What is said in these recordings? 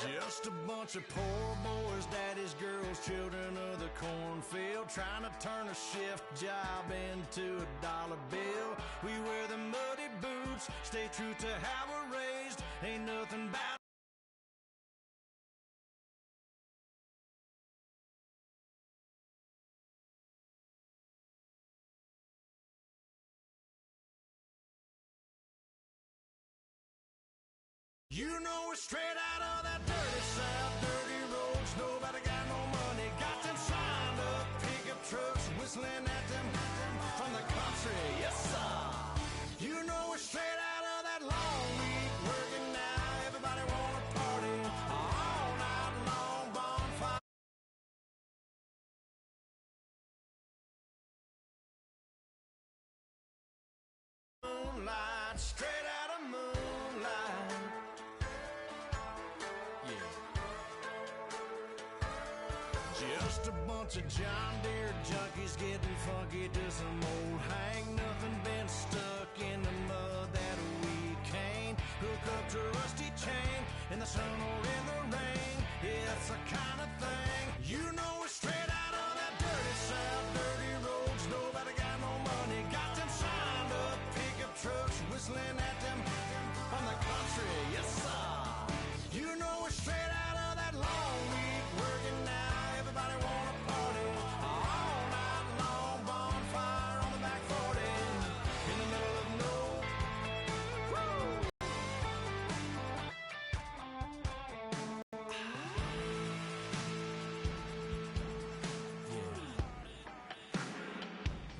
Just a bunch of poor boys, daddies, girls, children of the cornfield, trying to turn a shift job into a dollar bill. We wear the muddy boots, stay true to how we're raised, ain't nothing bad. You know we're straight out of that dirty south, dirty roads, nobody got no money, got them signed up, pickup trucks, whistling at them from the country, yes sir. You know we're straight out of that long week, working now, everybody wanna party, all night long, bonfire. Moonlight, straight out of moonlight. Just a bunch of John Deere junkies getting funky to some old hang. Nothing been stuck in the mud that we can't hook up to a rusty chain in the sun or in the rain. It's the kind of thing, you know we're straight out of that dirty south, dirty roads, nobody got no money, got them signed up, pickup trucks, whistling at them from the country, yes sir. You know we're straight out of that long week, working now, everybody wanna party, all night long, bonfire on the back 40, in the middle of nowhere.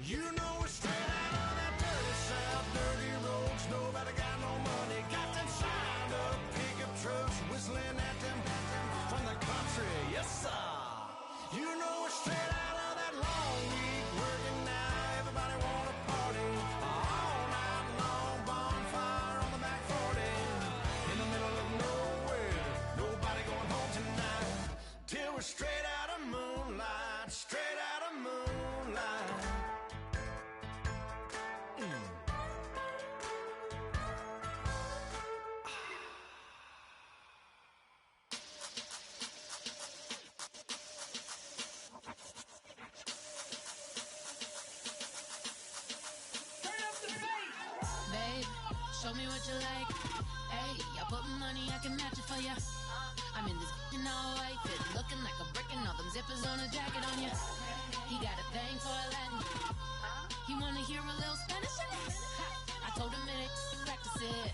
You know we're straight out of that dirty south, dirty roads, nobody got no money, got them signed up, pickup trucks, whistling at them from the country, yes sir. You know we're straight out of that long week, working now, everybody wanna party, all night long, bonfire on the back 40, in the middle of nowhere, nobody going home tonight, till we're straight out of moonlight, straight out of moonlight. Babe, show me what you like. Hey, I put money, I can match it for ya. I'm in this all white fit, looking like a brick and all them zippers on a jacket on ya. He got a thing for a Latin. He wanna hear a little Spanish in it. I told him it ain't practice it.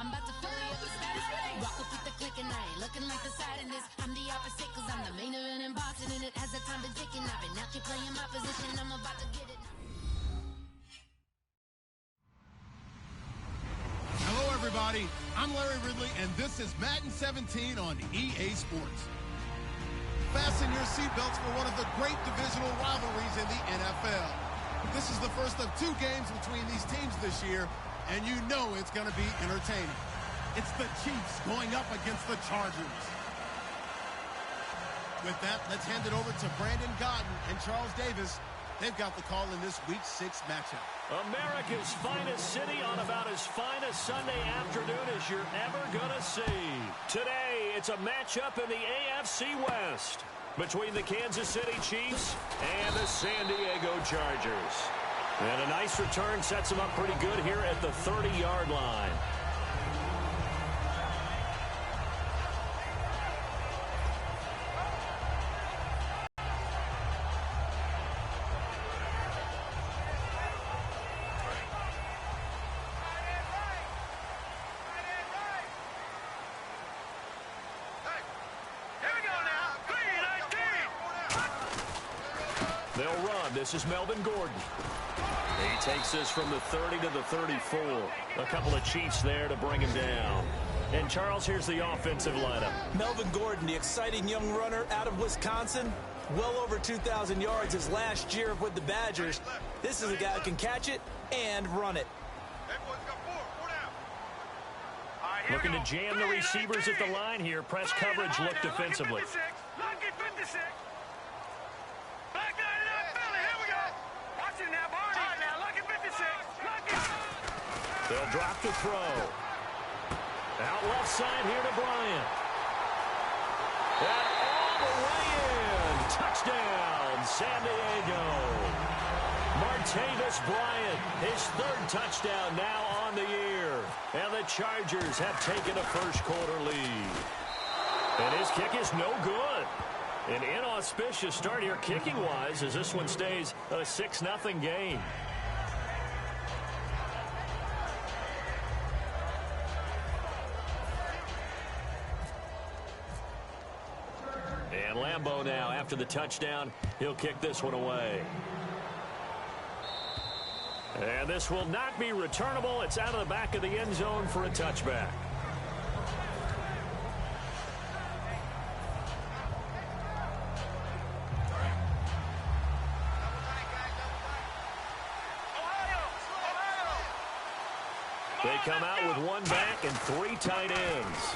I'm about to fill you up with Spanish. Walk up with the click and I ain't looking like the side in this. I'm the opposite cause I'm the main event in boxing and it has the time been ticking. I've been out here playing my position, I'm about to get it. Hello, everybody. I'm Larry Ridley, and this is Madden 17 on EA Sports. Fasten your seatbelts for one of the great divisional rivalries in the NFL. This is the first of 2 games between these teams this year, and you know it's going to be entertaining. It's the Chiefs going up against the Chargers. With that, let's hand it over to Brandon Godden and Charles Davis. They've got the call in this Week 6 matchup. America's finest city on about as fine a Sunday afternoon as you're ever going to see. Today, it's a matchup in the AFC West between the Kansas City Chiefs and the San Diego Chargers. And a nice return sets them up pretty good here at the 30-yard line. They'll run run. This is Melvin Gordon. He takes this from the 30 to the 34. A couple of Chiefs there to bring him down. And, Charles, here's the offensive lineup. Melvin Gordon, the exciting young runner out of Wisconsin. Well over 2,000 yards his last year with the Badgers. This is a guy who can catch it and run it. Looking to jam the receivers at the line here. Press coverage look defensively. They'll drop the throw. Out left side here to Bryant. And all the way in. Touchdown, San Diego. Martavis Bryant, his third touchdown now on the year. And the Chargers have taken a first-quarter lead. And his kick is no good. An inauspicious start here kicking-wise as this one stays a 6-0 game. And Lambeau now, after the touchdown, he'll kick this one away. And this will not be returnable. It's out of the back of the end zone for a touchback. They come out with one back and 3 tight ends.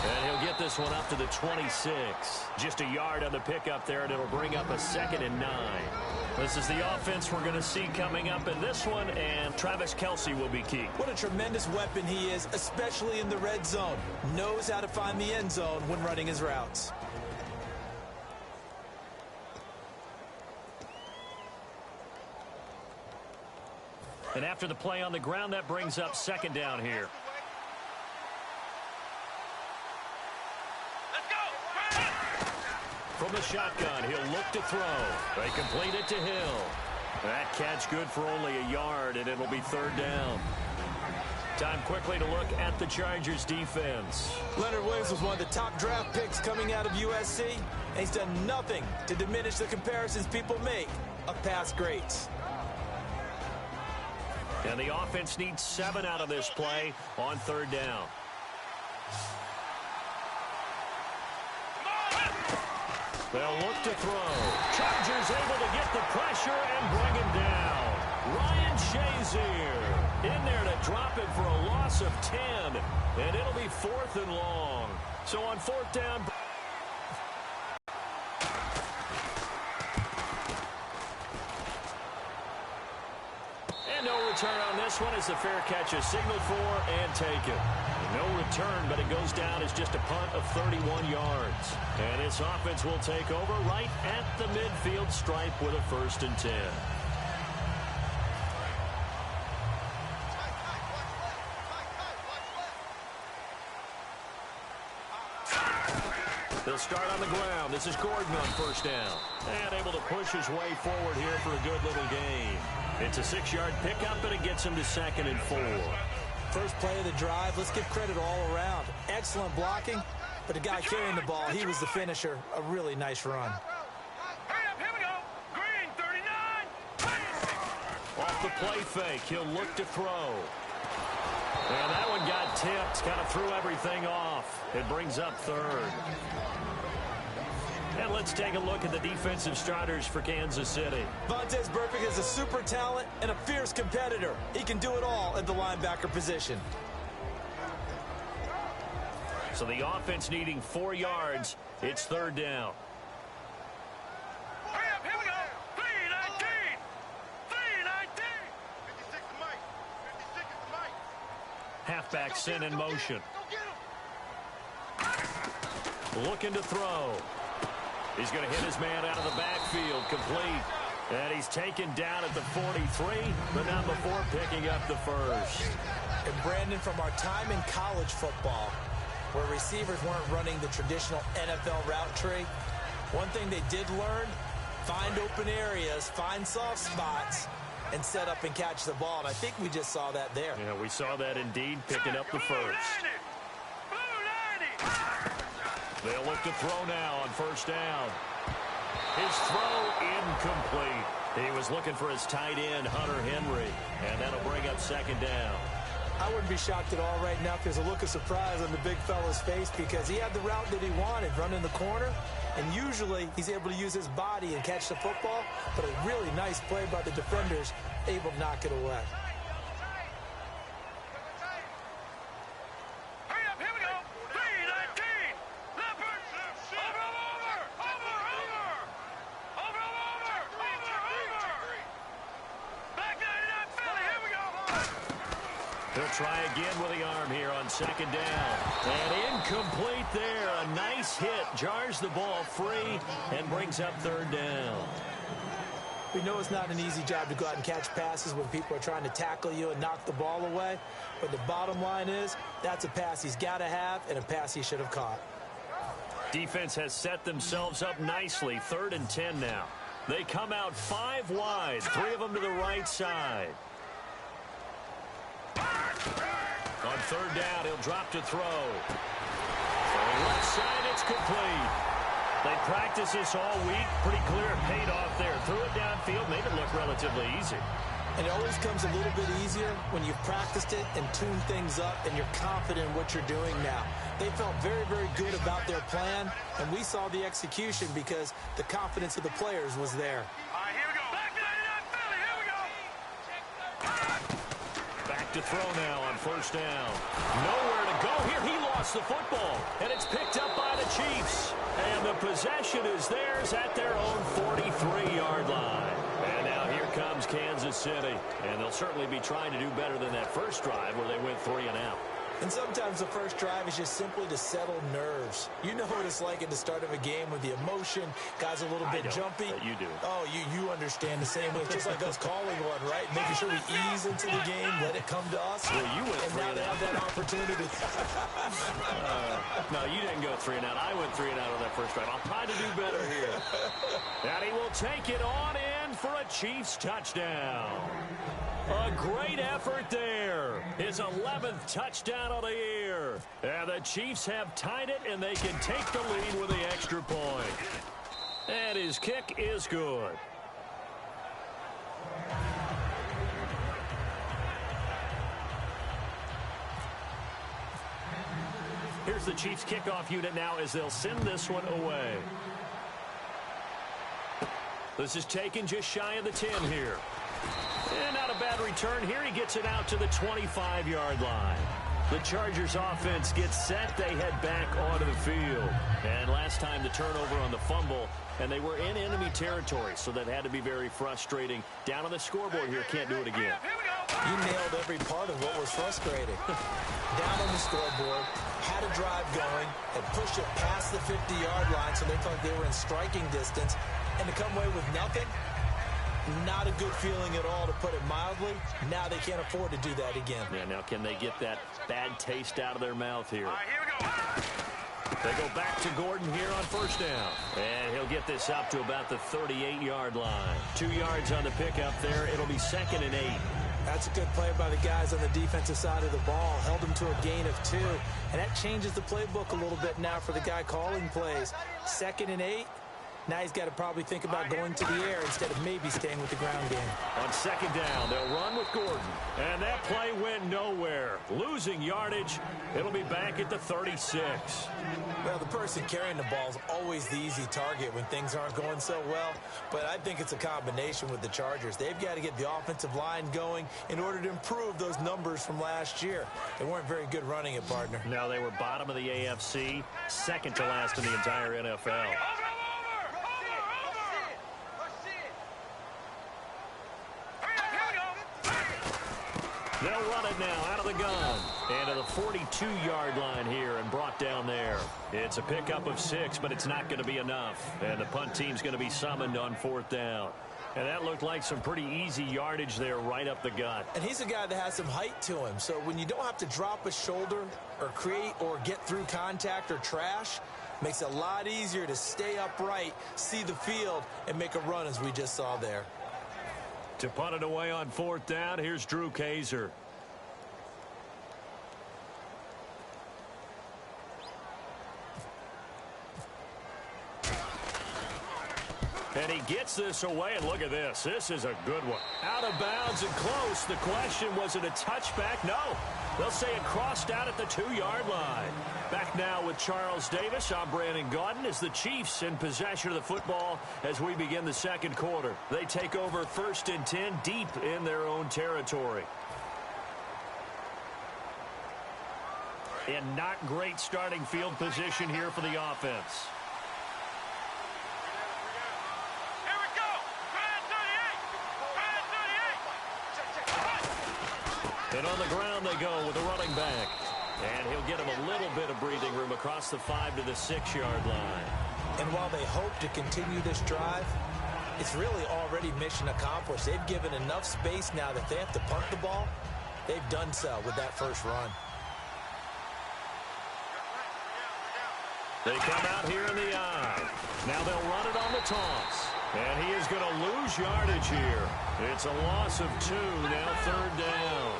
And he'll get this one up to the 26. Just a yard on the pickup there, and it'll bring up a 2nd and 9. This is the offense we're going to see coming up in this one, and Travis Kelce will be key. What a tremendous weapon he is, especially in the red zone. Knows how to find the end zone when running his routes. And after the play on the ground, that brings up 2nd down here. From the shotgun, he'll look to throw. They complete it to Hill. That catch good for only a yard, and it'll be 3rd down. Time quickly to look at the Chargers defense. Leonard Williams was one of the top draft picks coming out of USC, and he's done nothing to diminish the comparisons people make of past greats. And the offense needs 7 out of this play on 3rd down. They'll look to throw. Chargers able to get the pressure and bring him down. Ryan Shazier in there to drop it for a loss of 10. And it'll be 4th and long. So on 4th down. And no return on this one as the fair catch is signaled for and taken. No return, but it goes down as just a punt of 31 yards. And this offense will take over right at the midfield stripe with a 1st and 10. They'll start on the ground. This is Gordon on 1st down. And able to push his way forward here for a good little gain. It's a 6-yard pickup, and it gets him to 2nd and 4. First play of the drive, let's give credit all around. Excellent blocking, but the guy carrying the ball, he was the finisher. A really nice run. Here we go. Green, 39. Off the play fake, he'll look to throw. And that one got tipped, kind of threw everything off. It brings up 3rd. And let's take a look at the defensive starters for Kansas City. Vontaze Burfict is a super talent and a fierce competitor. He can do it all at the linebacker position. So the offense needing 4 yards. It's 3rd down. Hurry up, here we go. 319. 319. 56 to Mike. 56 to Mike. Halfback sent in motion. Looking to throw. He's going to hit his man out of the backfield, complete. And he's taken down at the 43, but not before picking up the 1st. And Brandon, from our time in college football, where receivers weren't running the traditional NFL route tree, one thing they did learn, find open areas, find soft spots, and set up and catch the ball. And I think we just saw that there. Yeah, we saw that indeed, picking up the 1st. Blue 90. They'll look to throw now on 1st down. His throw incomplete. He was looking for his tight end, Hunter Henry, and that'll bring up second down. I wouldn't be shocked at all right now if there's a look of surprise on the big fella's face because he had the route that he wanted, running the corner, and usually he's able to use his body and catch the football, but a really nice play by the defenders, able to knock it away. Hurry up, here we go. 3-19. Leopard. Over. Back 99 Philly, here we go. He'll try again with the arm here on second down. And incomplete there. A nice hit. Jars the ball free and brings up third down. We know it's not an easy job to go out and catch passes when people are trying to tackle you and knock the ball away. But the bottom line is, that's a pass he's got to have and a pass he should have caught. Defense has set themselves up nicely. 3rd and 10 now. They come out 5 wide. 3 of them to the right side. On 3rd down, he'll drop to throw. Left side, it's complete. They practiced this all week. Pretty clear it paid off there. Threw it downfield, made it look relatively easy. And it always comes a little bit easier when you've practiced it and tuned things up and you're confident in what you're doing now. They felt very, very good about their plan, and we saw the execution because the confidence of the players was there. All right, here we go. Back 99 Philly, here we go. Back to throw now on 1st down. Nowhere to go here. He lost the football, and it's picked up by the Chiefs. And the possession is theirs at their own 43-yard line. And now here comes Kansas City. And they'll certainly be trying to do better than that first drive where they went 3 and out. And sometimes the first drive is just simply to settle nerves. You know what it's like at the start of a game with the emotion. Guys a little bit jumpy. But you do. Oh, you understand the same way. It's just like us calling one, right? Making sure we ease into the game, let it come to us. Well, you went and 3 now and they out. have that opportunity. No, you didn't go 3 and out. I went 3 and out on that first drive. I'll try to do better here. And he will take it on in for a Chiefs touchdown. A great effort there. His 11th touchdown of the year. And the Chiefs have tied it, and they can take the lead with the extra point. And his kick is good. Here's the Chiefs kickoff unit now as they'll send this one away. This is taken just shy of the 10 here. And not a bad return here. He gets it out to the 25-yard line. The Chargers offense gets set. They head back onto the field. And last time the turnover on the fumble, and they were in enemy territory, so that had to be very frustrating. Down on the scoreboard here, can't do it again. You nailed every part of what was frustrating. Down on the scoreboard, had a drive going, and pushed it past the 50-yard line so they thought they were in striking distance, and to come away with nothing, not a good feeling at all, to put it mildly. Now they can't afford to do that again. Yeah, now can they get that bad taste out of their mouth here? All right, here we go. They go back to Gordon here on 1st down. And he'll get this up to about the 38-yard line. 2 yards on the pickup there. It'll be 2nd and 8. That's a good play by the guys on the defensive side of the ball. Held them to a gain of 2. And that changes the playbook a little bit now for the guy calling plays. 2nd and 8. Now he's got to probably think about going to the air instead of maybe staying with the ground game. On 2nd down, they'll run with Gordon. And that play went nowhere. Losing yardage. It'll be back at the 36. Well, the person carrying the ball is always the easy target when things aren't going so well. But I think it's a combination with the Chargers. They've got to get the offensive line going in order to improve those numbers from last year. They weren't very good running it, partner. No, they were bottom of the AFC, 2nd to last in the entire NFL. They'll run it now out of the gun. And to the 42-yard line here and brought down there. It's a pickup of 6, but it's not going to be enough. And the punt team's going to be summoned on 4th down. And that looked like some pretty easy yardage there right up the gut. And he's a guy that has some height to him. So when you don't have to drop a shoulder or create or get through contact or trash, makes it a lot easier to stay upright, see the field, and make a run as we just saw there. To punt it away on 4th down, here's Drew Kaiser. gets this away, and look at this. This is a good one. Out of bounds and close. The question, was it a touchback? No. They'll say it crossed out at the 2-yard line. Back now with Charles Davis. I'm Brandon Gaudin as the Chiefs in possession of the football as we begin the second quarter. They take over 1st and 10 deep in their own territory. And not great starting field position here for the offense. Here we go. Try 38. And on the ground they go with a running back. And he'll get him a little bit of breathing room across the 5 to the 6-yard line. And while they hope to continue this drive, it's really already mission accomplished. They've given enough space now that they have to punt the ball. They've done so with that first run. They come out here in the eye. Now they'll run it on the toss. And he is going to lose yardage here. It's a loss of 2, now 3rd down.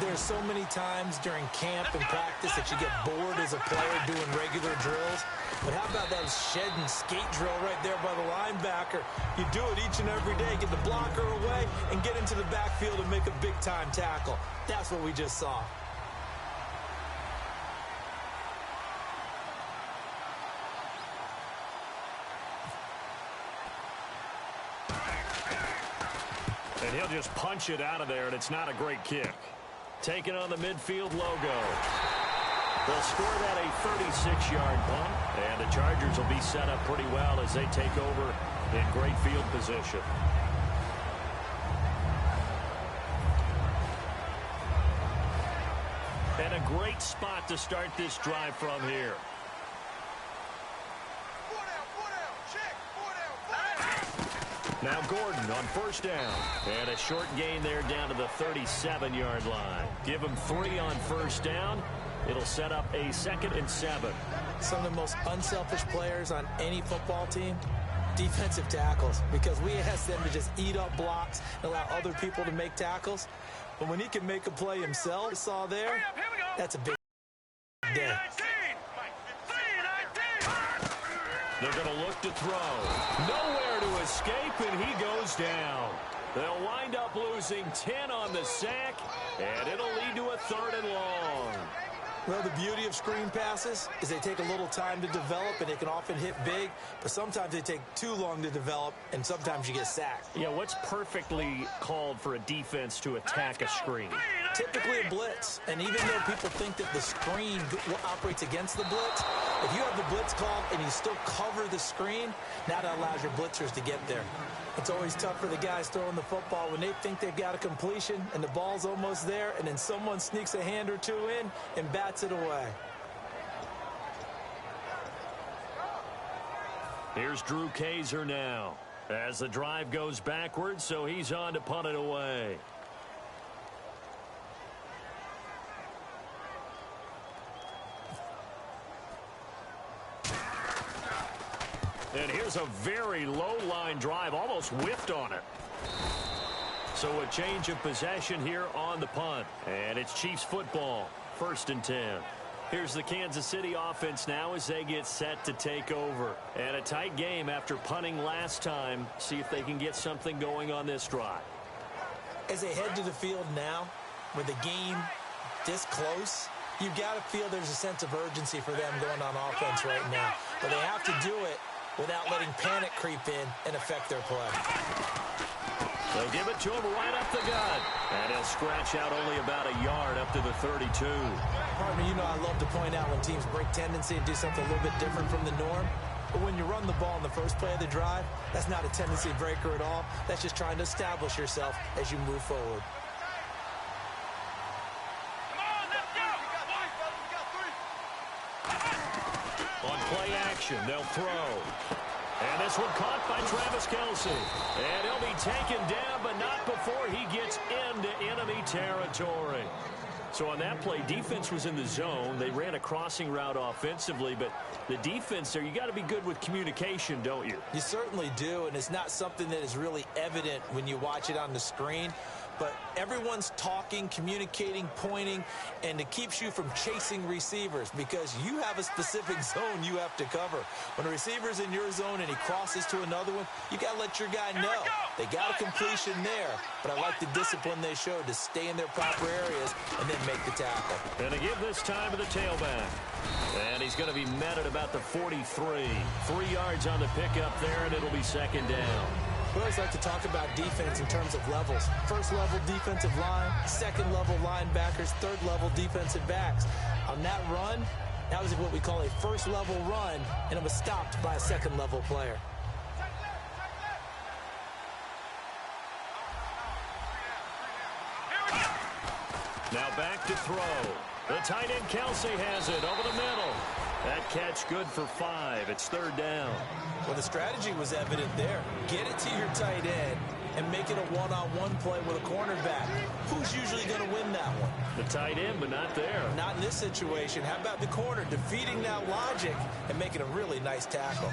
There's so many times during camp and practice that you get bored as a player doing regular drills. But how about that shed and skate drill right there by the linebacker? You do it each and every day. Get the blocker away and get into the backfield and make a big-time tackle. That's what we just saw. And he'll just punch it out of there, and it's not a great kick. Taking on the midfield logo. They'll score that a 36-yard punt, and the Chargers will be set up pretty well as they take over in great field position. And a great spot to start this drive from here. Now Gordon on 1st down. And a short gain there down to the 37-yard line. Give him 3 on 1st down. It'll set up a 2nd and 7. Some of the most unselfish players on any football team, defensive tackles, because we ask them to just eat up blocks and allow other people to make tackles. But when he can make a play himself, saw there, that's a big day. They're going to look to throw. Nowhere to escape, and he goes down. They'll wind up losing 10 on the sack, and it'll lead to a 3rd and long. Well, the beauty of screen passes is they take a little time to develop, and they can often hit big, but sometimes they take too long to develop, and sometimes you get sacked. Yeah, what's perfectly called for a defense to attack a screen? Typically a blitz, and even though people think that the screen operates against the blitz, if you have the blitz called and you still cover the screen, now that allows your blitzers to get there. It's always tough for the guys throwing the football when they think they've got a completion and the ball's almost there, and then someone sneaks a hand or two in and bats it away. Here's Drew Kaiser now as the drive goes backwards, so he's on to punt it away. And here's a very low-line drive, almost whiffed on it. So a change of possession here on the punt. And it's Chiefs football, 1st and 10. Here's the Kansas City offense now as they get set to take over. And a tight game after punting last time. See if they can get something going on this drive. As they head to the field now, with the game this close, you've got to feel there's a sense of urgency for them going on offense right now. But they have to do it without letting panic creep in and affect their play. They'll give it to him right up the gut. And he'll scratch out only about a yard up to the 32. Partner, you know I love to point out when teams break tendency and do something a little bit different from the norm. But when you run the ball in the first play of the drive, that's not a tendency breaker at all. That's just trying to establish yourself as you move forward. On play action, they'll throw. And this one caught by Travis Kelce. And he'll be taken down, but not before he gets into enemy territory. So on that play, defense was in the zone. They ran a crossing route offensively, but the defense there, you got to be good with communication, don't you? You certainly do, and it's not something that is really evident when you watch it on the screen. But everyone's talking, communicating, pointing, and it keeps you from chasing receivers because you have a specific zone you have to cover. When a receiver's in your zone and he crosses to another one, you got to let your guy know. They got a completion there, but I like the discipline they showed to stay in their proper areas and then make the tackle. And to give this time to the tailback. And he's going to be met at about the 43. 3 yards on the pickup there, and it'll be second down. We always like to talk about defense in terms of levels. First level defensive line, second level linebackers, third level defensive backs. On that run, that was what we call a first level run, and it was stopped by a second level player. Now back to throw. The tight end Kelsey has it over the middle. That catch good for 5. It's third down. Well, the strategy was evident there. Get it to your tight end and make it a one-on-one play with a cornerback. Who's usually going to win that one? The tight end, but not there. Not in this situation. How about the corner defeating that logic and making a really nice tackle?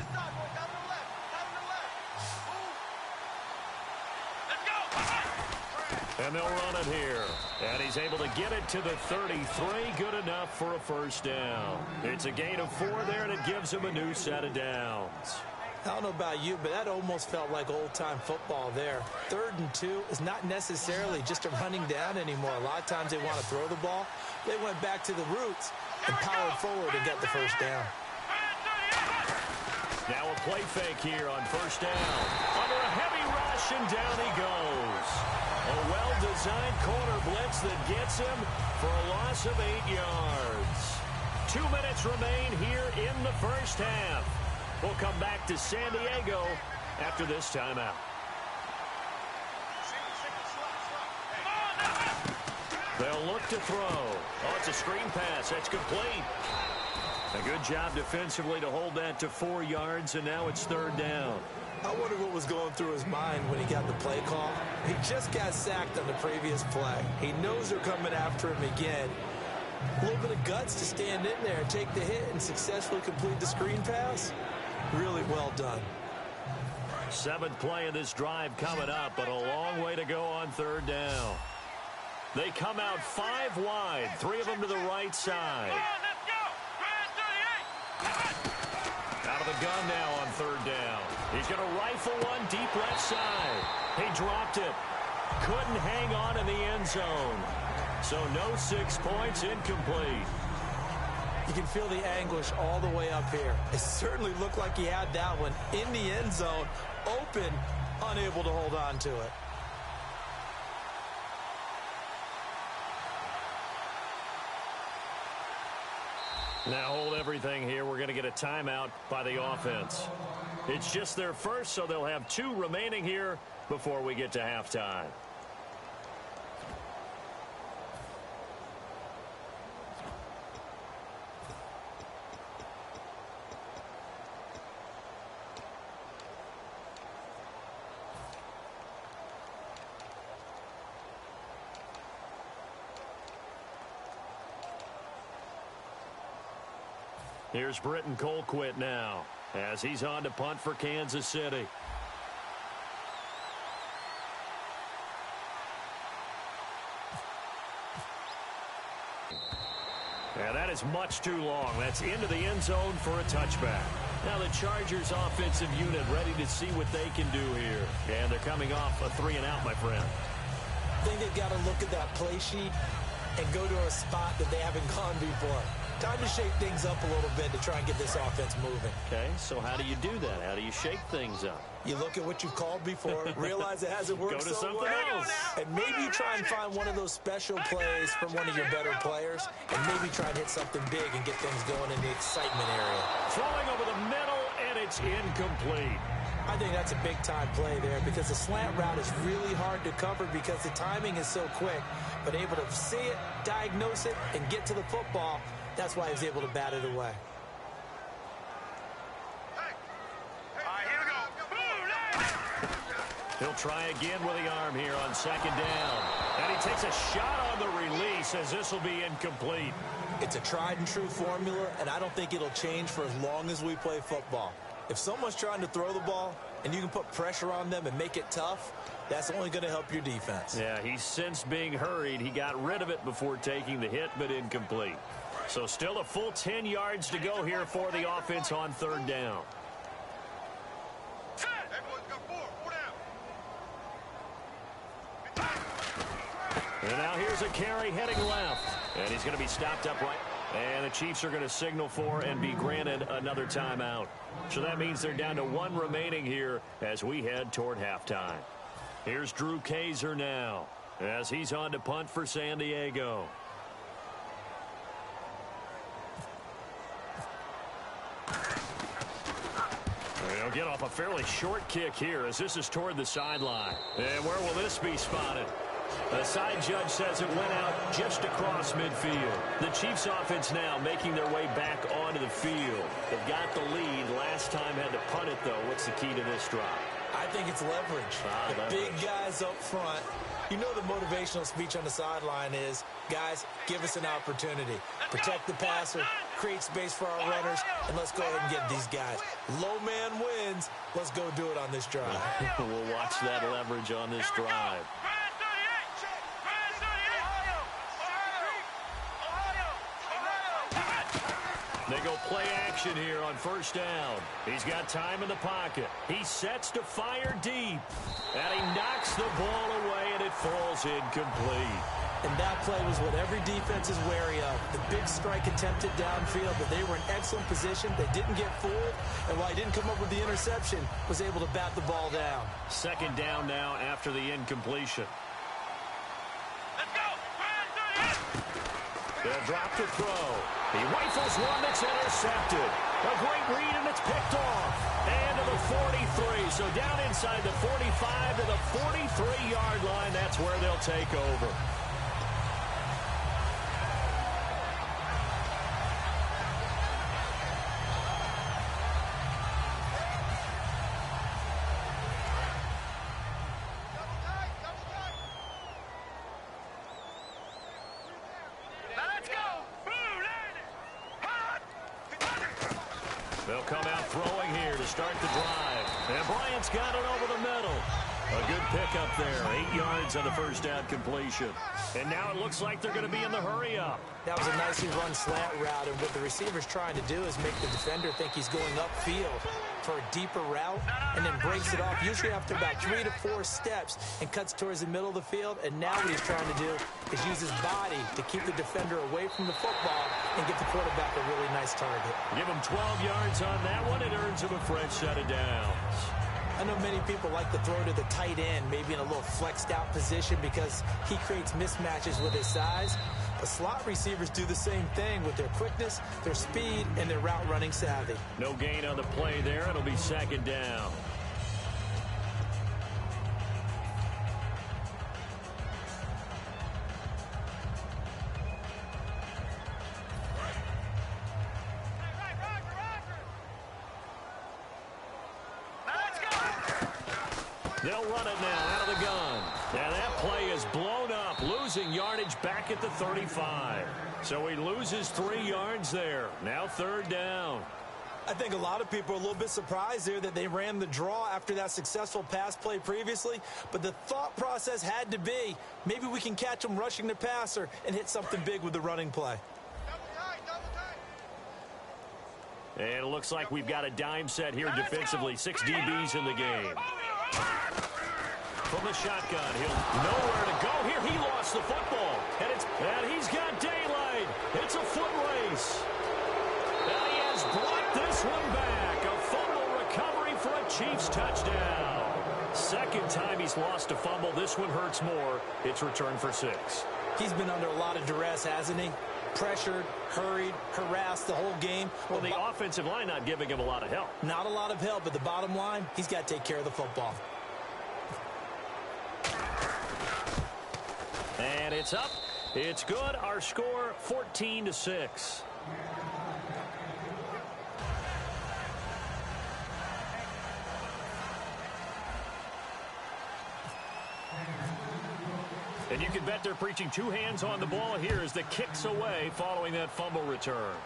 And they'll run it here. And he's able to get it to the 33. Good enough for a first down. It's a gain of 4 there, and it gives him a new set of downs. I don't know about you, but that almost felt like old-time football there. 3rd and 2 is not necessarily just a running down anymore. A lot of times they want to throw the ball. They went back to the roots and powered forward and got the first down. Now a play fake here on first down. Under a heavy rush, and down he goes. A well-designed corner blitz that gets him for a loss of 8 yards. 2 minutes remain here in the first half. We'll come back to San Diego after this timeout. They'll look to throw. Oh, it's a screen pass. That's complete. A good job defensively to hold that to 4 yards, and now it's third down. I wonder what was going through his mind when he got the play call. He just got sacked on the previous play. He knows they're coming after him again. A little bit of guts to stand in there and take the hit and successfully complete the screen pass. Really well done. 7th play of this drive coming up, but a long way to go on third down. They come out 5 wide, 3 of them to the right side. Out of the gun now on third down. He's going to rifle one deep left side. He dropped it. Couldn't hang on in the end zone. So no 6 points, incomplete. You can feel the anguish all the way up here. It certainly looked like he had that one in the end zone, open, unable to hold on to it. Now hold everything here. We're going to get a timeout by the offense. It's just their first, so they'll have 2 remaining here before we get to halftime. Here's Britton Colquitt now as he's on to punt for Kansas City. And that is much too long. That's into the end zone for a touchback. Now the Chargers offensive unit ready to see what they can do here. And they're coming off a 3-and-out, my friend. I think they've got to look at that play sheet and go to a spot that they haven't gone before. Time to shake things up a little bit to try and get this offense moving. Okay, so how do you do that? How do you shake things up? You look at what you've called before, realize it hasn't worked Go to so something well, else. and maybe try and find one of those special plays from one of your better players, and maybe try and hit something big and get things going in the excitement area. Throwing over the middle, and it's incomplete. I think that's a big-time play there because the slant route is really hard to cover because the timing is so quick. But able to see it, diagnose it, and get to the football, that's why he was able to bat it away. He'll try again with the arm here on second down. And he takes a shot on the release as this will be incomplete. It's a tried-and-true formula, and I don't think it'll change for as long as we play football. If someone's trying to throw the ball, and you can put pressure on them and make it tough, that's only going to help your defense. Yeah, he sensed being hurried. He got rid of it before taking the hit, but incomplete. So still a full 10 yards to go here for the offense on third down. And now here's a carry heading left. And he's going to be stopped upright. And the Chiefs are going to signal for and be granted another timeout. So that means they're down to one remaining here as we head toward halftime. Here's Drew Kaiser now as he's on to punt for San Diego. They'll get off a fairly short kick here as this is toward the sideline. And where will this be spotted? The side judge says it went out just across midfield. The Chiefs offense now making their way back onto the field. They've got the lead. Last time had to punt it, though. What's the key to this drive? I think it's leverage. The big guys up front. You know the motivational speech on the sideline is, guys, give us an opportunity. Protect the passer, create space for our runners, and let's go ahead and get these guys. Low man wins. Let's go do it on this drive. We'll watch that leverage on this drive. They go play action here on first down. He's got time in the pocket. He sets to fire deep. And he knocks the ball away, and it falls incomplete. And that play was what every defense is wary of. The big strike attempted downfield, but they were in excellent position. They didn't get fooled. And while he didn't come up with the interception, was able to bat the ball down. Second down now after the incompletion. Let's go! They'll drop to throw. He rifles one that's intercepted. A great read, and it's picked off. And to the 43. So down inside the 45 to the 43-yard line. That's where they'll take over. They'll come out throwing here to start the drive. And Bryant's got it over the middle. A good pickup there. 8 yards on the first down completion. And now it looks like they're going to be in the hurry-up. That was a nicely run slant route, and what the receiver's trying to do is make the defender think he's going upfield for a deeper route and then breaks it off, usually after about 3 to 4 steps, and cuts towards the middle of the field. And now what he's trying to do is use his body to keep the defender away from the football and give the quarterback a really nice target. Give him 12 yards on that one. It earns him a fresh set of downs. I know many people like to throw to the tight end, maybe in a little flexed out position because he creates mismatches with his size. The slot receivers do the same thing with their quickness, their speed, and their route running savvy. No gain on the play there. It'll be second down. They'll run it now out of the gun. And that play is blown up, losing yardage back at the 35. So he loses 3 yards there. Now third down. I think a lot of people are a little bit surprised there that they ran the draw after that successful pass play previously. But the thought process had to be, maybe we can catch them rushing the passer and hit something big with the running play. And it looks like we've got a dime set here defensively. 6 DBs in the game. From the shotgun, he'll nowhere to go here. He lost the football, and he's got daylight. It's a foot race. And he has brought this one back. A fumble recovery for a Chiefs touchdown. Second time he's lost a fumble. This one hurts more. It's returned for 6. He's been under a lot of duress, hasn't he? Pressured, hurried, harassed the whole game. Well, the offensive line not giving him a lot of help. Not a lot of help, but the bottom line, he's got to take care of the football. And it's up. It's good. Our score, 14-6. And you can bet they're preaching 2 hands on the ball here as the kick's away following that fumble return.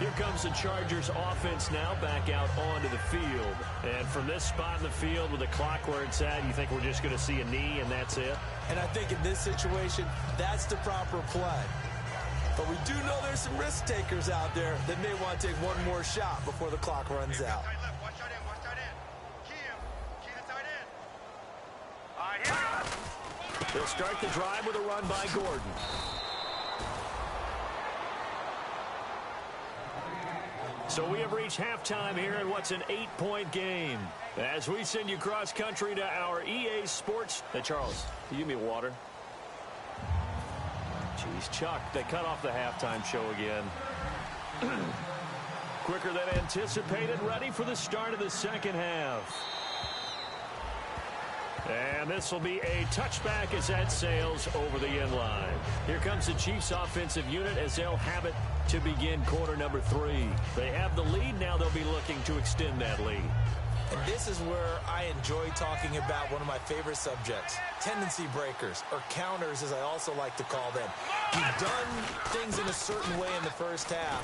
Here comes the Chargers offense now back out onto the field. And from this spot in the field with the clock where it's at, you think we're just going to see a knee and that's it? And I think in this situation, that's the proper play. But we do know there's some risk takers out there that may want to take one more shot before the clock runs out. Watch tight end, watch tight end. Key him. Key the tight end. All right, here we go. They'll start the drive with a run by Gordon. So we have reached halftime here in what's an 8-point game. As we send you cross-country to our EA Sports. Hey, Charles, can you give me water? Jeez, Chuck, they cut off the halftime show again. Quicker than anticipated, ready for the start of the second half. And this will be a touchback as that sails over the end line. Here comes the Chiefs offensive unit as they'll have it to begin quarter number 3. They have the lead. Now they'll be looking to extend that lead. And this is where I enjoy talking about one of my favorite subjects, tendency breakers, or counters as I also like to call them. You've done things in a certain way in the first half,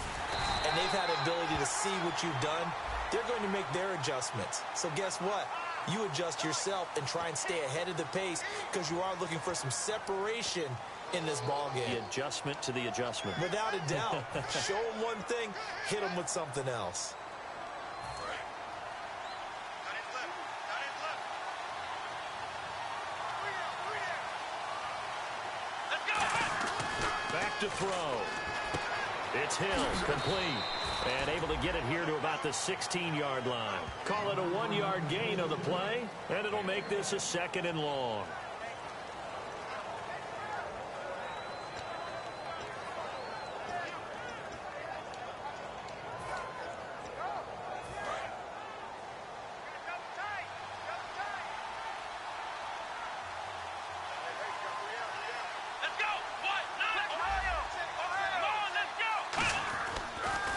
and they've had the ability to see what you've done. They're going to make their adjustments. So guess what? You adjust yourself and try and stay ahead of the pace because you are looking for some separation in this ball game. The adjustment to the adjustment. Without a doubt. Show them one thing, hit them with something else. Back to throw. It's Hill, complete. And able to get it here to about the 16-yard line. Call it a 1-yard gain of the play, and it'll make this a 2nd and long.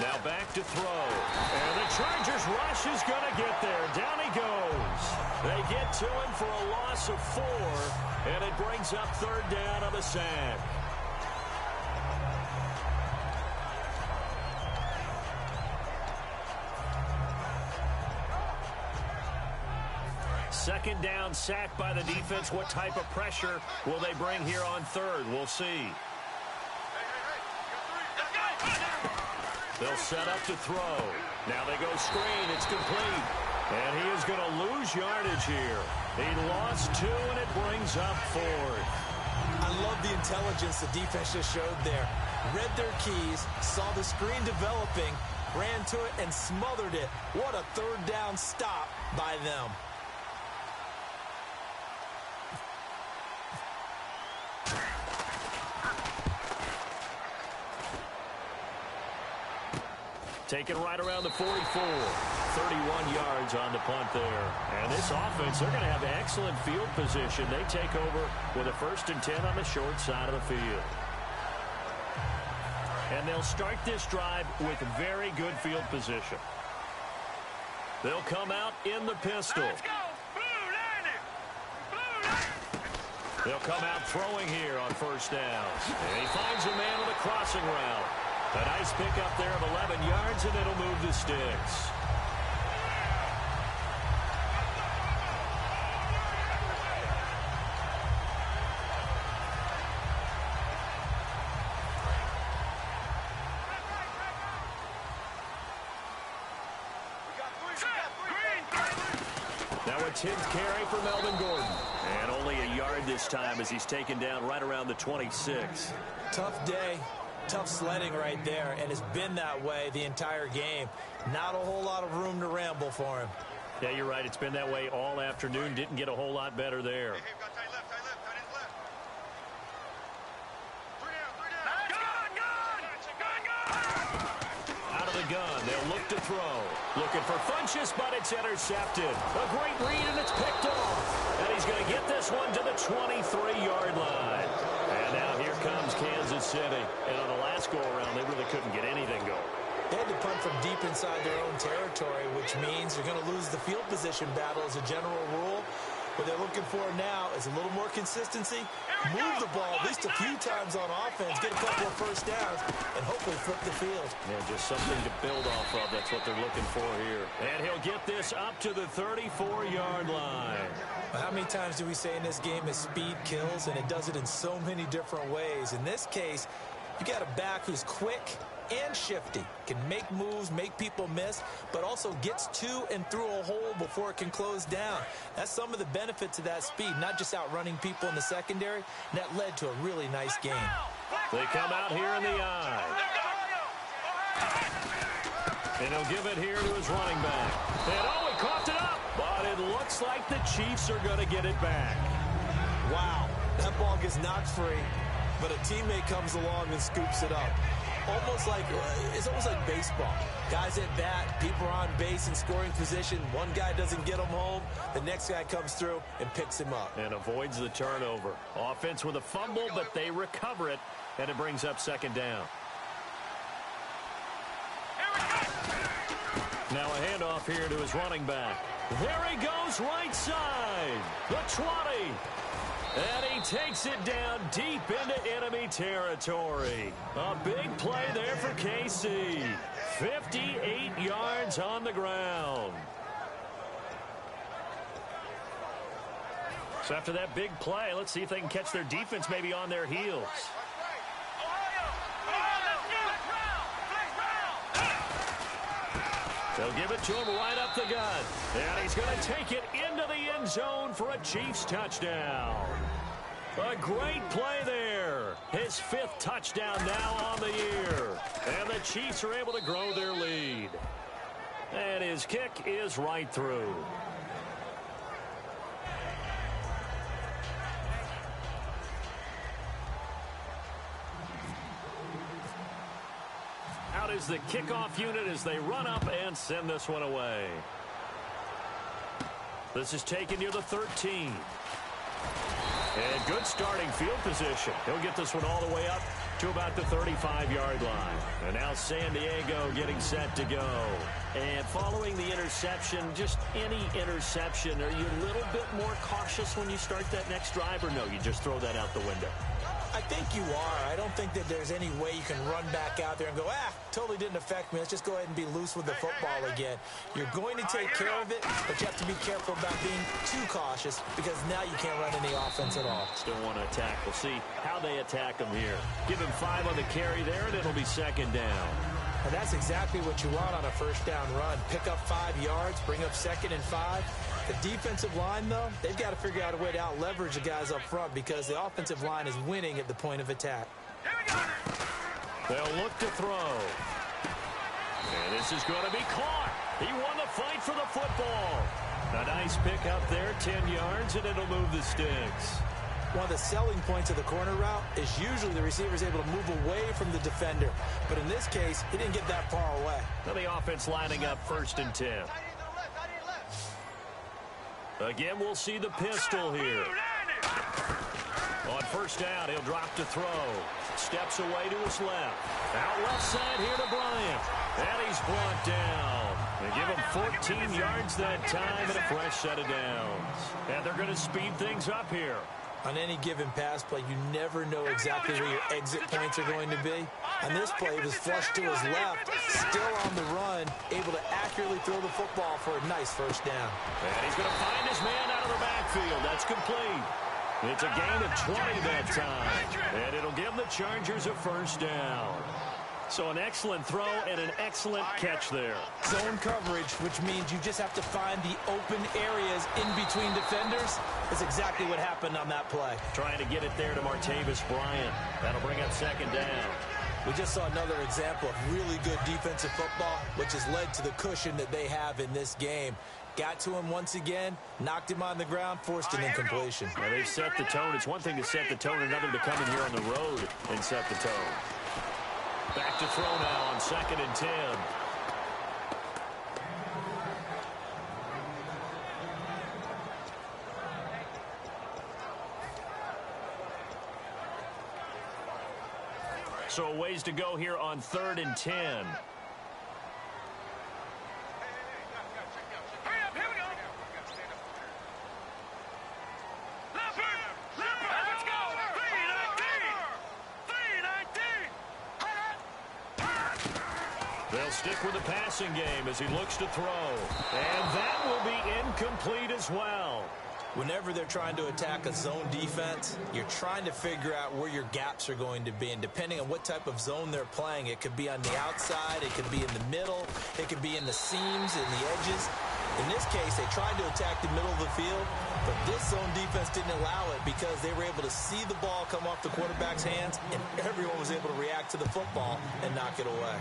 Now back to throw. And the Chargers rush is going to get there. Down he goes. They get to him for a loss of 4. And it brings up 3rd down on the sack. Second down, sack by the defense. What type of pressure will they bring here on 3rd? We'll see. They'll set up to throw. Now they go screen. It's complete. And he is going to lose yardage here. He lost 2, and it brings up 4th. I love the intelligence the defense just showed there. Read their keys, saw the screen developing, ran to it, and smothered it. What a 3rd down stop by them. Taken right around the 44. 31 yards on the punt there. And this offense, they're going to have excellent field position. They take over with a 1st and 10 on the short side of the field. And they'll start this drive with very good field position. They'll come out in the pistol. Let's go. Blue Lightning. Blue Lightning. They'll come out throwing here on 1st down. And he finds a man with a crossing route. A nice pickup there of 11 yards, and it'll move the sticks. Now a 10th carry for Melvin Gordon. And only a yard this time as he's taken down right around the 26. Tough day. Tough sledding right there, and it's been that way the entire game. Not a whole lot of room to ramble for him. Yeah, you're right. It's been that way all afternoon. Didn't get a whole lot better there. Hey, got tight left, tight end's left. 3 down. Out of the gun, they'll look to throw. Looking for Funchess, but it's intercepted. A great read, and it's picked off. And he's going to get this one to the 23-yard line. And now here comes Kansas City. And on the last go-around, they really couldn't get anything going. They had to punt from deep inside their own territory, which means you're going to lose the field position battle as a general rule. What they're looking for now is a little more consistency, move the ball at least a few times on offense, get a couple of first downs, and hopefully flip the field. Yeah, just something to build off of. That's what they're looking for here. And he'll get this up to the 34-yard line. How many times do we say in this game is speed kills, and it does it in so many different ways. In this case, you got a back who's quick and shifty, can make moves, make people miss, but also gets to and through a hole before it can close down. That's some of the benefits of that speed, not just outrunning people in the secondary, and that led to a really nice game. They come out here in the eye. And he'll give it here to his running back. And oh, he coughed it up, but it looks like the Chiefs are going to get it back. Wow, that ball gets knocked free, but a teammate comes along and scoops it up. It's almost like baseball. Guys at bat, people are on base in scoring position. One guy doesn't get him home. The next guy comes through and picks him up. And avoids the turnover. Offense with a fumble, but they recover it, and it brings up second down. Now a handoff here to his running back. There he goes, right side. The 20. And he takes it down deep into enemy territory. A big play there for KC. 58 yards on the ground. So after that big play, let's see if they can catch their defense maybe on their heels. They'll give it to him right up the gut. And he's going to take it into the end zone for a Chiefs touchdown. A great play there. His 5th touchdown now on the year. And the Chiefs are able to grow their lead. And his kick is right through. Out is the kickoff unit as they run up and send this one away. This is taken near the 13. And good starting field position. He'll get this one all the way up to about the 35-yard line. And now San Diego getting set to go. And following the interception, just any interception, are you a little bit more cautious when you start that next drive, or no, you just throw that out the window? I think you are. I don't think that there's any way you can run back out there and go, totally didn't affect me. Let's just go ahead and be loose with the football again. You're going to take care of it, but you have to be careful about being too cautious because now you can't run any offense at all. Still want to attack. We'll see how they attack him here. Give him 5 on the carry there, and it'll be second down. And that's exactly what you want on a first down run. Pick up 5 yards, bring up 2nd and 5. The defensive line, though, they've got to figure out a way to out-leverage the guys up front because the offensive line is winning at the point of attack. They'll look to throw. And this is going to be caught. He won the fight for the football. A nice pick up there, 10 yards, and it'll move the sticks. One of the selling points of the corner route is usually the receiver is able to move away from the defender. But in this case, he didn't get that far away. Now the offense lining up 1st and 10. Again, we'll see the pistol here. On 1st down, he'll drop to throw. Steps away to his left. Out left side here to Bryant. And he's brought down. They give him 14 yards that time and a fresh set of downs. And they're going to speed things up here. On any given pass play, you never know exactly where your exit points are going to be. On this play, he was flushed to his left, still on the run, able to accurately throw the football for a nice first down. And he's going to find his man out of the backfield. That's complete. It's a gain of 20 that time. And it'll give the Chargers a first down. So an excellent throw and an excellent catch there. Zone coverage, which means you just have to find the open areas in between defenders. That's exactly what happened on that play. Trying to get it there to Martavis Bryant. That'll bring up second down. We just saw another example of really good defensive football, which has led to the cushion that they have in this game. Got to him once again, knocked him on the ground, forced an incompletion. Now they've set the tone. It's one thing to set the tone, another to come in here on the road and set the tone. Back to throw now on 2nd and 10. So a ways to go here on 3rd and 10. stick with the passing game as he looks to throw. And that will be incomplete as well. Whenever they're trying to attack a zone defense, you're trying to figure out where your gaps are going to be. And depending on what type of zone they're playing, it could be on the outside, it could be in the middle, it could be in the seams and the edges. In this case, they tried to attack the middle of the field, but this zone defense didn't allow it because they were able to see the ball come off the quarterback's hands, and everyone was able to react to the football and knock it away.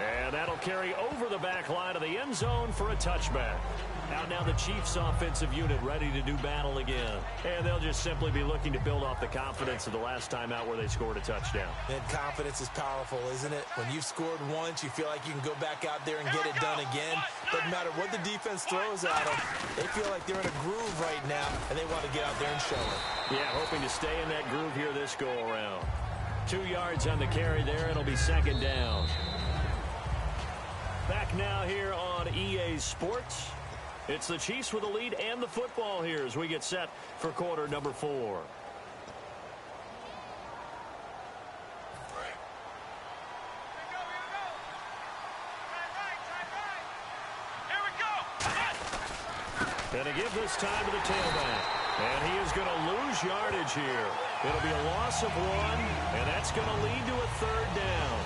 And that'll carry over the back line of the end zone for a touchback. Out now the Chiefs offensive unit ready to do battle again. And they'll just simply be looking to build off the confidence of the last time out where they scored a touchdown. And confidence is powerful, isn't it? When you've scored once, you feel like you can go back out there and get it done again. Doesn't matter what the defense throws at them. They feel like they're in a groove right now, and they want to get out there and show it. Yeah, hoping to stay in that groove here this go-around. 2 yards on the carry there. It'll be second down. Back now here on EA Sports. It's the Chiefs with the lead and the football here as we get set for quarter number 4. Here we go. And to give this time to the tailback. And he is going to lose yardage here. It'll be a loss of 1, and that's going to lead to a third down.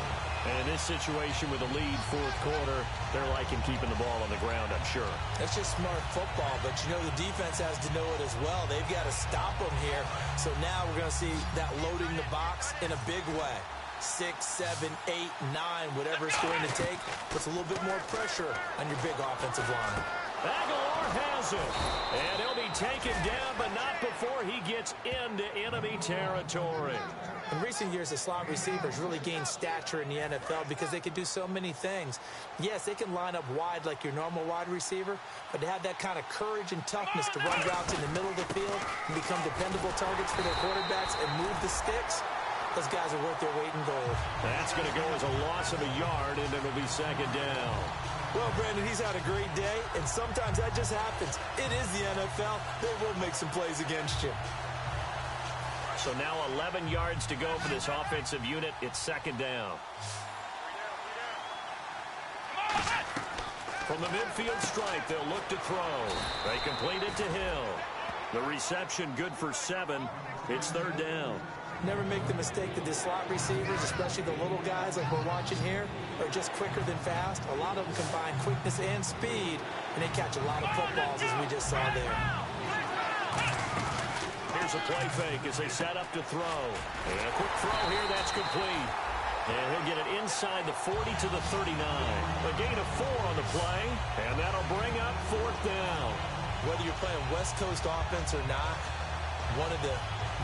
And in this situation with a lead fourth quarter, they're liking keeping the ball on the ground, I'm sure. That's just smart football, but you know the defense has to know it as well. They've got to stop them here. So now we're going to see that loading the box in a big way. 6, 7, 8, 9, whatever it's going to take, puts a little bit more pressure on your big offensive line. Aguilar has it. And he'll be taken down, but not before he gets into enemy territory. In recent years, the slot receivers really gained stature in the NFL because they can do so many things. Yes, they can line up wide like your normal wide receiver, but to have that kind of courage and toughness to run routes in the middle of the field and become dependable targets for their quarterbacks and move the sticks, those guys are worth their weight in gold. That's going to go as a loss of a yard, and it'll be second down. Well, Brandon, he's had a great day, and sometimes that just happens. It is the NFL. They will make some plays against you. So now 11 yards to go for this offensive unit. It's second down. From the midfield stripe, they'll look to throw. They complete it to Hill. The reception good for 7. It's third down. Never make the mistake that the slot receivers, especially the little guys like we're watching here, are just quicker than fast. A lot of them combine quickness and speed, and they catch a lot of footballs, as we just saw there. Here's a play fake as they set up to throw. And a quick throw here, that's complete. And he'll get it inside the 40 to the 39. A gain of 4 on the play, and that'll bring up fourth down. Whether you're playing West Coast offense or not, one of the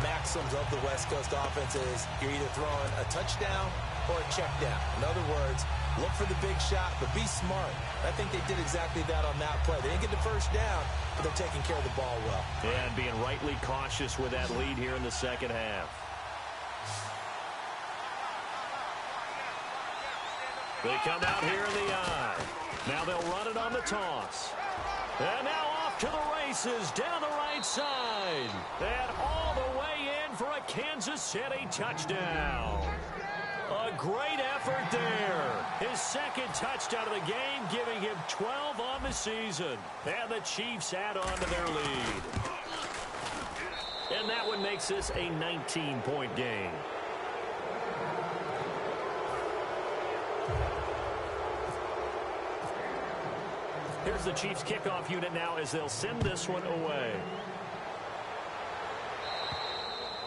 maxims of the West Coast offense is you're either throwing a touchdown or a check down. In other words, look for the big shot, but be smart. I think they did exactly that on that play. They didn't get the first down, but they're taking care of the ball well. Yeah, and being rightly cautious with that lead here in the second half. They come out here in the eye. Now they'll run it on the toss. And now off to the races down the right side. And all the way in for a Kansas City touchdown. A great effort there. His second touchdown of the game, giving him 12 on the season. And the Chiefs add on to their lead. And that one makes this a 19-point game. Here's the Chiefs kickoff unit now as they'll send this one away.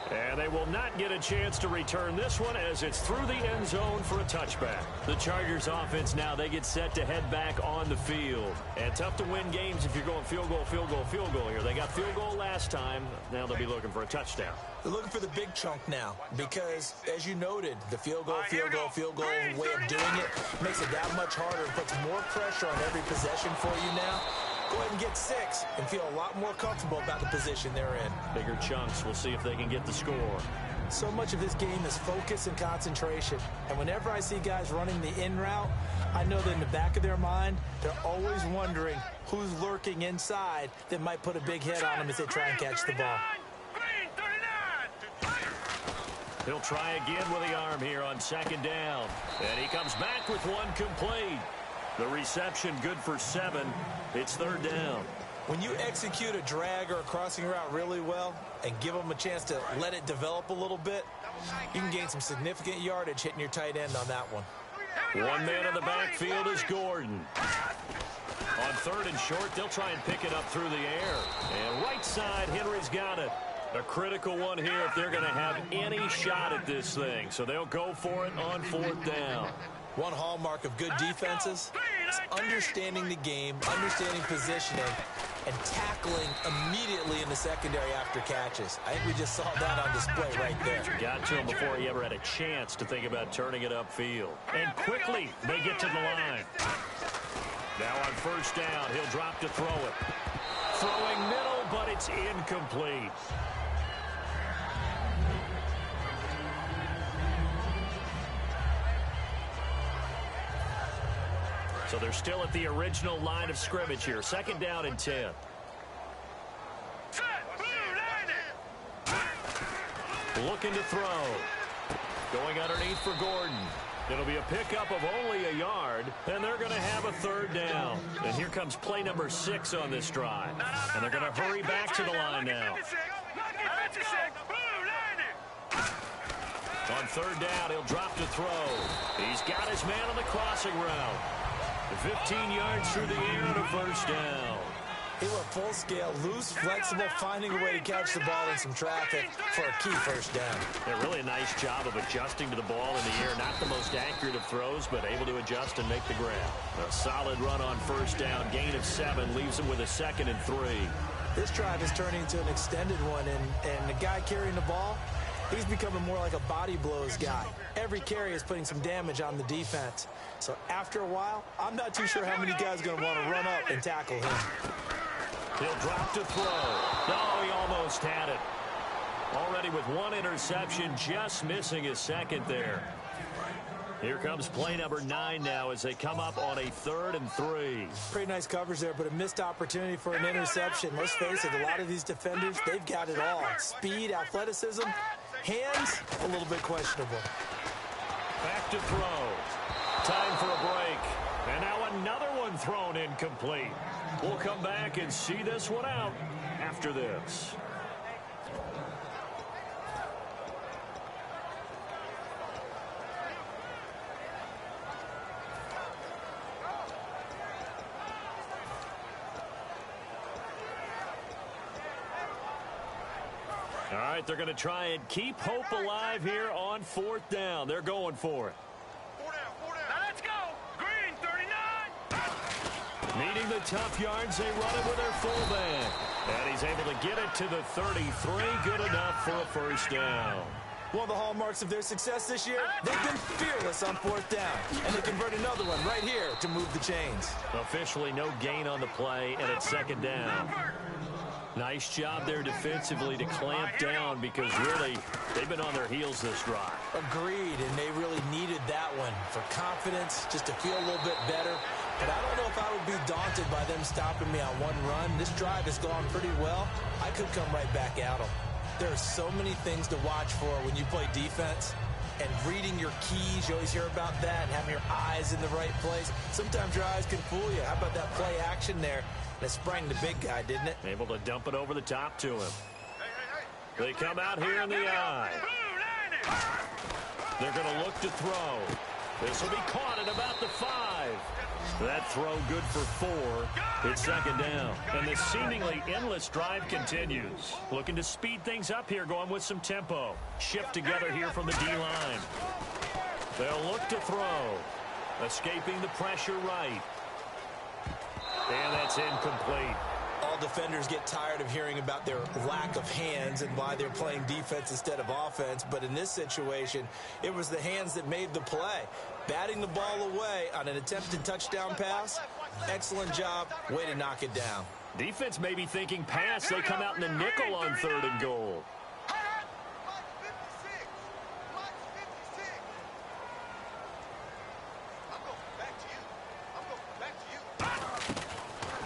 And they will not get a chance to return this one as it's through the end zone for a touchback. The Chargers offense now, they get set to head back on the field. And tough to win games if you're going field goal, field goal, field goal here. They got field goal last time. Now they'll be looking for a touchdown. They're looking for the big chunk now because, as you noted, the field goal way of doing it makes it that much harder and puts more pressure on every possession for you now. Go ahead and get 6 and feel a lot more comfortable about the position they're in. Bigger chunks. We'll see if they can get the score. So much of this game is focus and concentration. And whenever I see guys running the in route, I know that in the back of their mind, they're always wondering who's lurking inside that might put a big hit on them as they try and catch the ball. He'll try again with the arm here on second down. And he comes back with one complete. The reception good for 7. It's third down. When you execute a drag or a crossing route really well and give them a chance to let it develop a little bit, you can gain some significant yardage hitting your tight end on that one. One man in the backfield is Gordon. On third and short, they'll try and pick it up through the air. And right side, Henry's got it. A critical one here if they're going to have any shot at this thing. So they'll go for it on fourth down. One hallmark of good defenses is understanding the game, understanding positioning, and tackling immediately in the secondary after catches. I think we just saw that on display right there. Got to him before he ever had a chance to think about turning it upfield. And quickly, they get to the line. Now on first down, he'll drop to throw it. Throwing middle, but it's incomplete. So they're still at the original line of scrimmage here. Second down and 10. Looking to throw. Going underneath for Gordon. It'll be a pickup of only a yard, and they're going to have a third down. And here comes play number 6 on this drive. And they're going to hurry back to the line now. On third down, he'll drop to throw. He's got his man on the crossing route. 15 yards through the air and a first down. He went full scale, loose, flexible, finding a way to catch the ball in some traffic for a key first down. Yeah, really a nice job of adjusting to the ball in the air. Not the most accurate of throws, but able to adjust and make the grab. A solid run on first down. Gain of 7 leaves him with a second and 3. This drive is turning into an extended one, and the guy carrying the ball, he's becoming more like a body blows guy. Every carry is putting some damage on the defense. So after a while, I'm not too sure how many guys are going to want to run up and tackle him. He'll drop to throw. Oh, he almost had it. Already with one interception, just missing his second there. Here comes play number 9 now as they come up on a third and 3. Pretty nice coverage there, but a missed opportunity for an interception. Let's face it, a lot of these defenders, they've got it all. Speed, athleticism, hands, a little bit questionable. Back to throw. Time for a break. And now another one thrown incomplete. We'll come back and see this one out after this. All right, they're going to try and keep hope alive here on fourth down. They're going for it. Needing the tough yards, they run it with their fullback. And he's able to get it to the 33. Good enough for a first down. One of the hallmarks of their success this year, they've been fearless on fourth down. And they convert another one right here to move the chains. Officially no gain on the play, and it's second down. Nice job there defensively to clamp down because really they've been on their heels this drive. Agreed, and they really needed that one for confidence, just to feel a little bit better. But I don't know if I would be daunted by them stopping me on one run. This drive has gone pretty well. I could come right back at them. There are so many things to watch for when you play defense. And reading your keys, you always hear about that, and having your eyes in the right place. Sometimes your eyes can fool you. How about that play action there? And it sprang the big guy, didn't it? Able to dump it over the top to him. They come out here in the eye. They're going to look to throw. This will be caught at about the 5. That throw good for 4. It's second down. And the seemingly endless drive continues. Looking to speed things up here, going with some tempo. Shift together here from the D-line. They'll look to throw. Escaping the pressure right. And that's incomplete. All defenders get tired of hearing about their lack of hands and why they're playing defense instead of offense. But in this situation, it was the hands that made the play. Batting the ball away on an attempted touchdown pass, excellent job. Way to knock it down. Defense may be thinking pass. They come out in the nickel on third and goal.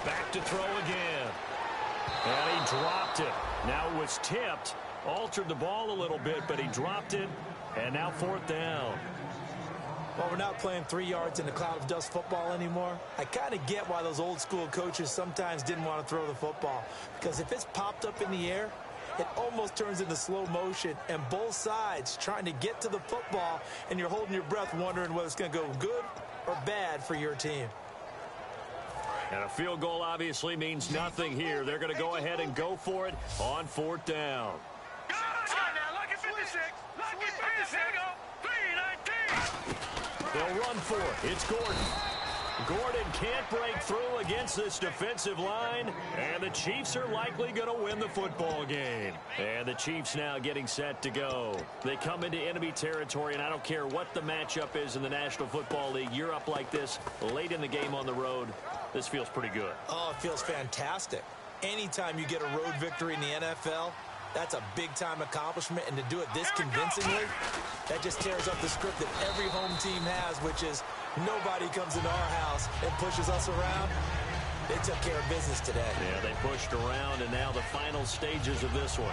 Back to throw again. And he dropped it. Now it was tipped, Altered the ball a little bit, but he dropped it. And now 4th down. Well, we're not playing 3 yards in a cloud of dust football anymore. I kind of get why those old school coaches sometimes didn't want to throw the football. Because if it's popped up in the air, it almost turns into slow motion. And both sides trying to get to the football, and you're holding your breath wondering whether it's going to go good or bad for your team. And a field goal obviously means nothing here. They're going to go ahead and go for it on 4th down. They'll run for it. It's Gordon. Gordon can't break through against this defensive line, and the Chiefs are likely going to win the football game. And the Chiefs now getting set to go. They come into enemy territory, and I don't care what the matchup is in the National Football League. You're up like this late in the game on the road. This feels pretty good. Oh, it feels fantastic. Anytime you get a road victory in the NFL, that's a big-time accomplishment, and to do it this convincingly, that just tears up the script that every home team has, which is nobody comes into our house and pushes us around. They took care of business today. Yeah, they pushed around, and now the final stages of this one.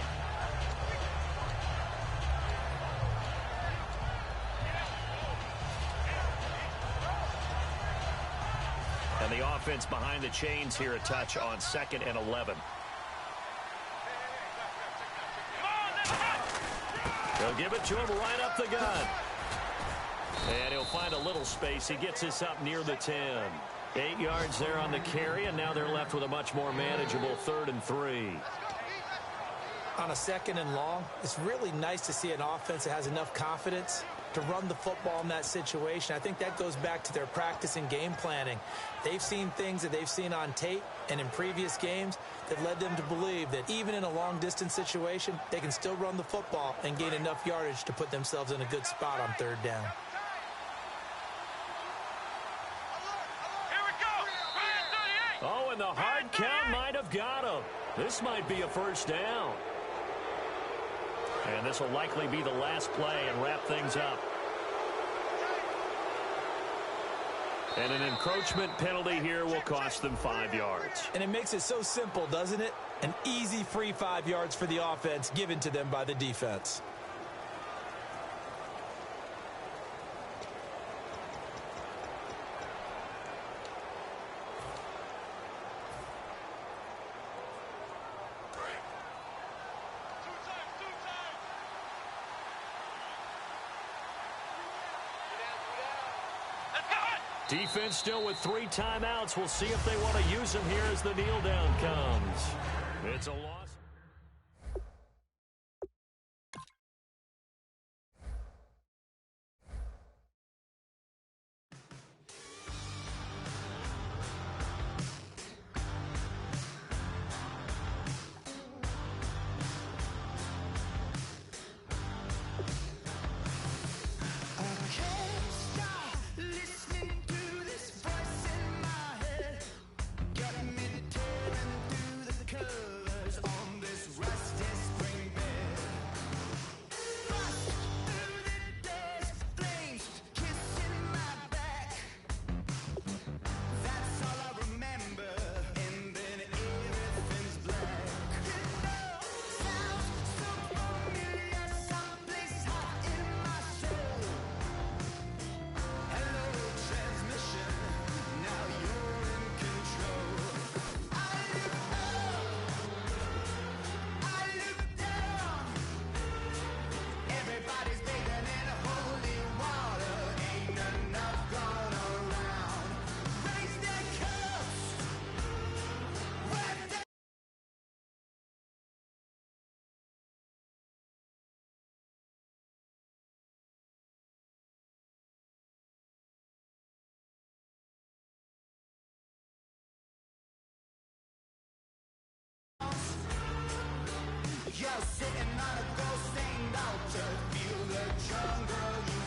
And the offense behind the chains here a touch on 2nd and 11. They'll give it to him right up the gut. And he'll find a little space. He gets this up near the 10. 8 yards there on the carry, and now they're left with a much more manageable 3rd and 3. On a 2nd and long, it's really nice to see an offense that has enough confidence to run the football in that situation. I think that goes back to their practice and game planning. They've seen things that they've seen on tape and in previous games that led them to believe that even in a long-distance situation, they can still run the football and gain enough yardage to put themselves in a good spot on 3rd down. Oh, and the hard count might have got him. This might be a 1st down. And this will likely be the last play and wrap things up. And an encroachment penalty here will cost them 5 yards. And it makes it so simple, doesn't it? An easy free 5 yards for the offense given to them by the defense. Defense still with 3 timeouts. We'll see if they want to use them here as the kneel down comes. It's a loss. You're sitting on a ghost stained altar. Feel the jungle.